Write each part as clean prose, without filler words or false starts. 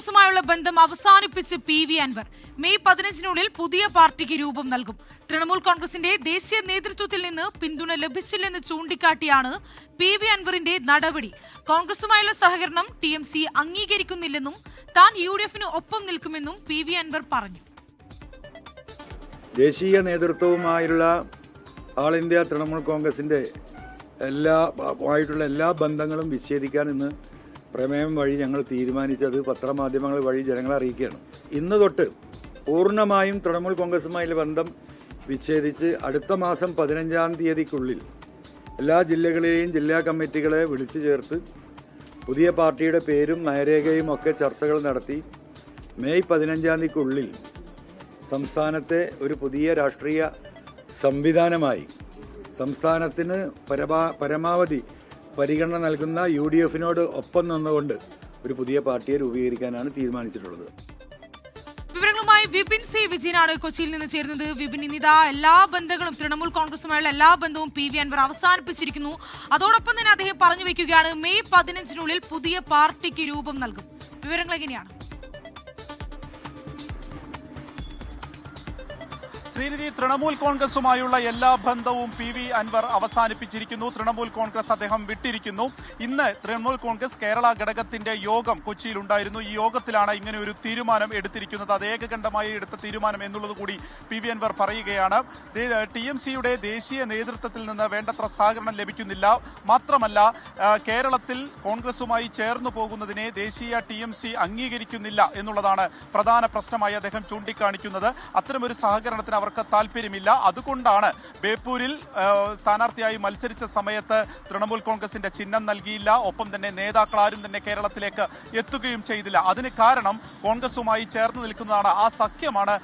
കോൺഗ്രസുമായുള്ള ബന്ധം അവസാനിപ്പിച്ച് PV. Anwar. May 15-നുള്ളിൽ പുതിയ പാർട്ടിക്ക് രൂപം നൽകും. തൃണമൂൽ കോൺഗ്രസിന്റെ ദേശീയ നേതൃത്വത്തിൽ നിന്ന് പിന്തുണ ലഭിച്ചില്ലെന്ന് ചൂണ്ടിക്കാട്ടിയാണ് പി.വി. അൻവറിന്റെ നടപടി. കോൺഗ്രസുമായുള്ള സഹകരണം TMC അംഗീകരിക്കുന്നില്ലെന്നും താൻ UDF-ന് ഒപ്പം നിൽക്കുമെന്നും പി.വി. അൻവർ പറഞ്ഞു. ദേശീയ നേതൃത്വവുമായുള്ള ആൾ ഇന്ത്യ തൃണമൂൽ കോൺഗ്രസിന്റെ എല്ലാ ബന്ധങ്ങളും വിച്ഛേദിക്കാൻ ഇന്ന് പ്രമേയം വഴി ഞങ്ങൾ തീരുമാനിച്ചത് പത്രമാധ്യമങ്ങൾ വഴി ജനങ്ങളെ അറിയിക്കുകയാണ്. ഇന്ന് തൊട്ട് പൂർണ്ണമായും തൃണമൂൽ കോൺഗ്രസുമായുള്ള ബന്ധം വിച്ഛേദിച്ച് അടുത്ത മാസം 15-ാം തീയതിക്കുള്ളിൽ എല്ലാ ജില്ലകളിലെയും ജില്ലാ കമ്മിറ്റികളെ വിളിച്ചു ചേർത്ത് പുതിയ പാർട്ടിയുടെ പേരും നയരേഖയും ഒക്കെ ചർച്ചകൾ നടത്തി മെയ് 15-ാം തീയതിക്കുള്ളിൽ സംസ്ഥാനത്തെ ഒരു പുതിയ രാഷ്ട്രീയ സംവിധാനമായി സംസ്ഥാനത്തിന് പരമാവധി പരിഗണന നൽകുന്ന UDF-നോട് ഒപ്പം നിന്നുകൊണ്ട് ഒരു പുതിയ പാർട്ടിയെ രൂപീകരിക്കാനാണ് തീരുമാനിച്ചിട്ടുള്ളത്. വിവരങ്ങളുമായി വിപിൻ സി വിജയനാണ് കൊച്ചിയിൽ നിന്ന് ചേരുന്നത്. വിപിൻ, ഇന്നിതാ എല്ലാ ബന്ധങ്ങളും തൃണമൂൽ കോൺഗ്രസുമായുള്ള എല്ലാ ബന്ധവും പി.വി. അൻവർ അവസാനിപ്പിച്ചിരിക്കുന്നു. അതോടൊപ്പം തന്നെ അദ്ദേഹം പറഞ്ഞു വെക്കുകയാണ് മെയ് 15-നുള്ളിൽ പുതിയ പാർട്ടിക്ക് രൂപം നൽകും. വിവരങ്ങൾ എങ്ങനെയാണ്? ശ്രീനിധി, തൃണമൂൽ കോൺഗ്രസുമായുള്ള എല്ലാ ബന്ധവും പി.വി. അൻവർ അവസാനിപ്പിച്ചിരിക്കുന്നു. തൃണമൂൽ കോൺഗ്രസ് അദ്ദേഹം വിട്ടിരിക്കുന്നു. ഇന്ന് തൃണമൂൽ കോൺഗ്രസ് കേരള ഘടകത്തിന്റെ യോഗം കൊച്ചിയിലുണ്ടായിരുന്നു. ഈ യോഗത്തിലാണ് ഇങ്ങനെ ഒരു തീരുമാനം എടുത്തിരിക്കുന്നത്. അത് ഏകകണ്ഠമായി എടുത്ത തീരുമാനം എന്നുള്ളത് കൂടി പി.വി. അൻവർ പറയുകയാണ്. TMCയുടെ ദേശീയ നേതൃത്വത്തിൽ നിന്ന് വേണ്ടത്ര സഹകരണം ലഭിക്കുന്നില്ല. മാത്രമല്ല, കേരളത്തിൽ കോൺഗ്രസുമായി ചേർന്നു പോകുന്നതിനെ ദേശീയ TMC അംഗീകരിക്കുന്നില്ല എന്നുള്ളതാണ് പ്രധാന പ്രശ്നമായി അദ്ദേഹം ചൂണ്ടിക്കാണിക്കുന്നത്. അത്തരമൊരു സഹകരണത്തിന് അവർക്ക് താല്പര്യമില്ല. അതുകൊണ്ടാണ് ബേപ്പൂരിൽ സ്ഥാനാർത്ഥിയായി മത്സരിച്ച സമയത്ത് തൃണമൂൽ കോൺഗ്രസിന്റെ ചിഹ്നം നൽകിയില്ല. ഒപ്പം തന്നെ നേതാക്കൾ ആരും തന്നെ കേരളത്തിലേക്ക് എത്തുകയും ചെയ്തില്ല. അതിന് കാരണം കോൺഗ്രസുമായി ചേർന്ന് നിൽക്കുന്നതാണ്. ആ സഖ്യമാണ്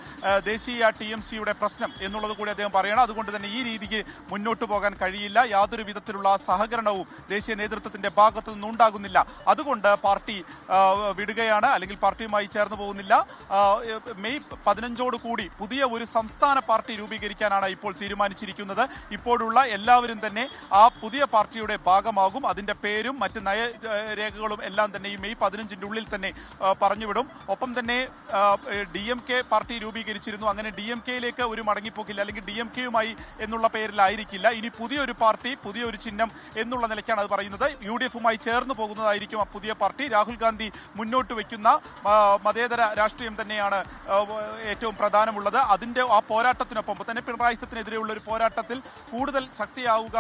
ദേശീയ TMCയുടെ പ്രശ്നം എന്നുള്ളത് കൂടി അദ്ദേഹം പറയണം. അതുകൊണ്ട് തന്നെ ഈ രീതിക്ക് മുന്നോട്ട് പോകാൻ കഴിയില്ല. യാതൊരു വിധത്തിലുള്ള സഹകരണവും ദേശീയ നേതൃത്വത്തിന്റെ ഭാഗത്തു നിന്നുണ്ടാകുന്നില്ല. അതുകൊണ്ട് പാർട്ടി വിടുകയാണ്, അല്ലെങ്കിൽ പാർട്ടിയുമായി ചേർന്ന് പോകുന്നില്ല. മെയ് 15 കൂടി പുതിയ ഒരു സംസ്ഥാന പാർട്ടി രൂപീകരിക്കാനാണ് ഇപ്പോൾ തീരുമാനിച്ചിരിക്കുന്നത്. ഇപ്പോഴുള്ള എല്ലാവരും തന്നെ ആ പുതിയ പാർട്ടിയുടെ ഭാഗമാകും. അതിന്റെ പേരും മറ്റ് നയരേഖകളും എല്ലാം തന്നെ ഈ മെയ് 15-ന്റെ ഉള്ളിൽ തന്നെ പറഞ്ഞുവിടും. ഒപ്പം തന്നെ DMK പാർട്ടി രൂപീകരിച്ചിരുന്നു. അങ്ങനെ DMK-യിലേക്ക് ഒരു മടങ്ങിപ്പോക്കില്ല, അല്ലെങ്കിൽ DMK-യുമായി എന്നുള്ള പേരിലായിരിക്കില്ല. ഇനി പുതിയൊരു പാർട്ടി, പുതിയൊരു ചിഹ്നം എന്നുള്ള നിലയ്ക്കാണ് അത് പറയുന്നത്. UDF-മായി ചേർന്ന് പോകുന്നതായിരിക്കും ആ പുതിയ പാർട്ടി. രാഹുൽ ഗാന്ധി മുന്നോട്ട് വയ്ക്കുന്ന മതേതര രാഷ്ട്രീയം തന്നെയാണ് ഏറ്റവും പ്രധാനമുള്ളത്. അതിന്റെ ആ പോരാട്ടത്തിനൊപ്പം തന്നെ പിണറായി സത്തിനെതിരെയുള്ള ഒരു പോരാട്ടത്തിൽ കൂടുതൽ ശക്തിയാവുക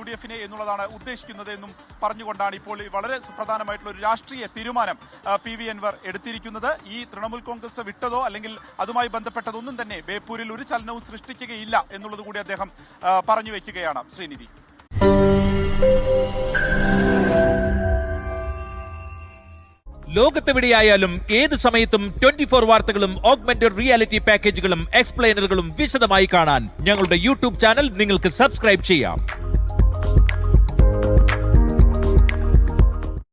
UDF-നെ എന്നുള്ളതാണ് ഉദ്ദേശിക്കുന്നത് എന്നും പറഞ്ഞുകൊണ്ടാണ് ഇപ്പോൾ വളരെ സുപ്രധാനമായിട്ടുള്ള ഒരു രാഷ്ട്രീയ തീരുമാനം പി.വി. അൻവർ എടുത്തിരിക്കുന്നത്. ഈ തൃണമൂൽ കോൺഗ്രസ് വിട്ടതോ അല്ലെങ്കിൽ അതുമായി ബന്ധപ്പെട്ടതൊന്നും തന്നെ ബേപ്പൂരിൽ ഒരു ചലനവും സൃഷ്ടിക്കുകയില്ല എന്നുള്ളത് കൂടി അദ്ദേഹം പറഞ്ഞു വയ്ക്കുകയാണ്. ശ്രീനിധി, ലോകത്തെവിടെയായാലും ഏത് സമയത്തും 24 വാർത്തകളും ഓഗ്മെന്റഡ് റിയാലിറ്റി പാക്കേജുകളും എക്സ്പ്ലെയിനറുകളും വിശദമായി കാണാൻ ഞങ്ങളുടെ YouTube ചാനൽ നിങ്ങൾക്ക് സബ്സ്ക്രൈബ് ചെയ്യാം.